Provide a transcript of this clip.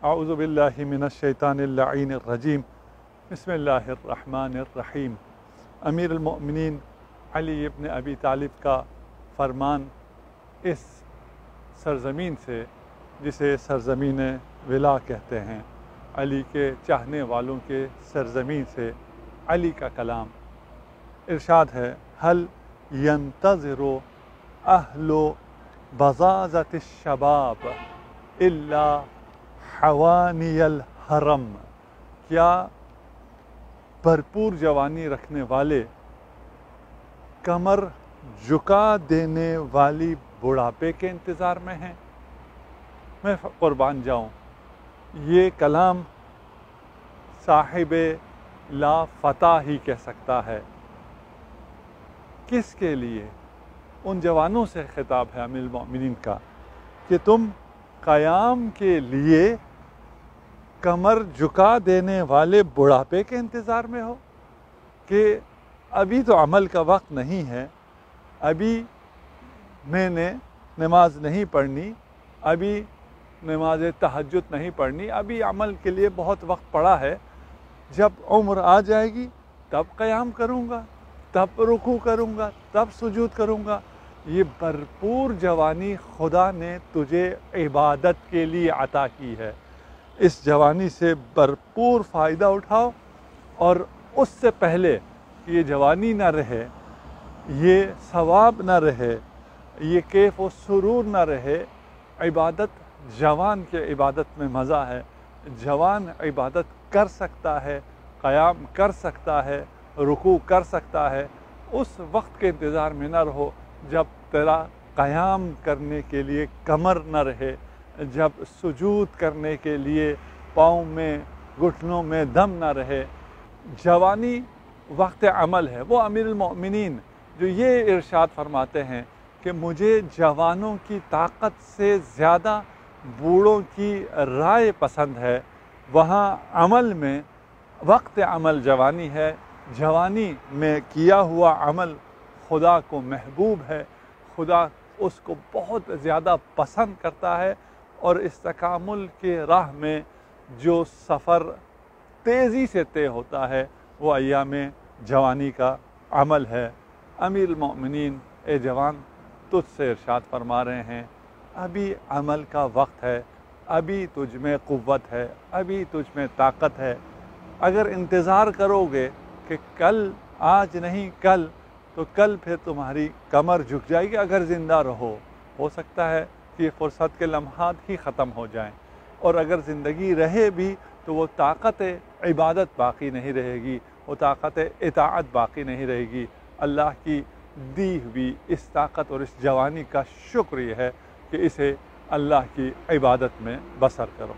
اعوذ باللہ من الشیطان اللعین الرجیم بسم اللہ الرحمن الرحیم۔ امیر المؤمنین علی ابن ابی طالب کا فرمان اس سرزمین سے، جسے سرزمین ولا کہتے ہیں، علی کے چاہنے والوں کے سرزمین سے علی کا کلام ارشاد ہے: هل ينتظر اہل بزازة الشباب الا حوانی الحرم؟ کیا بھرپور جوانی رکھنے والے کمر جھکا دینے والی بڑھاپے کے انتظار میں ہیں؟ میں قربان جاؤں، یہ کلام صاحب لا فتح ہی کہہ سکتا ہے۔ کس کے لیے؟ ان جوانوں سے خطاب ہے امیر المؤمنین کا کہ تم قیام کے لیے کمر جھکا دینے والے بڑھاپے کے انتظار میں ہو کہ ابھی تو عمل کا وقت نہیں ہے، ابھی میں نے نماز نہیں پڑھنی، ابھی نماز تہجد نہیں پڑھنی، ابھی عمل کے لیے بہت وقت پڑا ہے، جب عمر آ جائے گی تب قیام کروں گا، تب رکوع کروں گا، تب سجود کروں گا۔ یہ بھرپور جوانی خدا نے تجھے عبادت کے لیے عطا کی ہے۔ اس جوانی سے بھرپور فائدہ اٹھاؤ، اور اس سے پہلے کہ یہ جوانی نہ رہے، یہ ثواب نہ رہے، یہ کیف و سرور نہ رہے، عبادت جوان کے عبادت میں مزہ ہے۔ جوان عبادت کر سکتا ہے، قیام کر سکتا ہے، رکوع کر سکتا ہے۔ اس وقت کے انتظار میں نہ رہو جب تیرا قیام کرنے کے لیے کمر نہ رہے، جب سجود کرنے کے لیے پاؤں میں گھٹنوں میں دم نہ رہے۔ جوانی وقت عمل ہے۔ وہ امیر المؤمنین جو یہ ارشاد فرماتے ہیں کہ مجھے جوانوں کی طاقت سے زیادہ بوڑھوں کی رائے پسند ہے، وہاں عمل میں وقت عمل جوانی ہے۔ جوانی میں کیا ہوا عمل خدا کو محبوب ہے، خدا اس کو بہت زیادہ پسند کرتا ہے، اور استکامل کے راہ میں جو سفر تیزی سے طے ہوتا ہے وہ ایام جوانی کا عمل ہے۔ امیر المؤمنین اے جوان تجھ سے ارشاد فرما رہے ہیں، ابھی عمل کا وقت ہے، ابھی تجھ میں قوت ہے، ابھی تجھ میں طاقت ہے۔ اگر انتظار کرو گے کہ کل، آج نہیں کل، تو کل پھر تمہاری کمر جھک جائے گی۔ اگر زندہ رہو، ہو سکتا ہے کہ یہ فرصت کے لمحات ہی ختم ہو جائیں، اور اگر زندگی رہے بھی تو وہ طاقت عبادت باقی نہیں رہے گی، وہ طاقت اطاعت باقی نہیں رہے گی۔ اللہ کی دی ہوئی اس طاقت اور اس جوانی کا شکر یہ ہے کہ اسے اللہ کی عبادت میں بسر کرو۔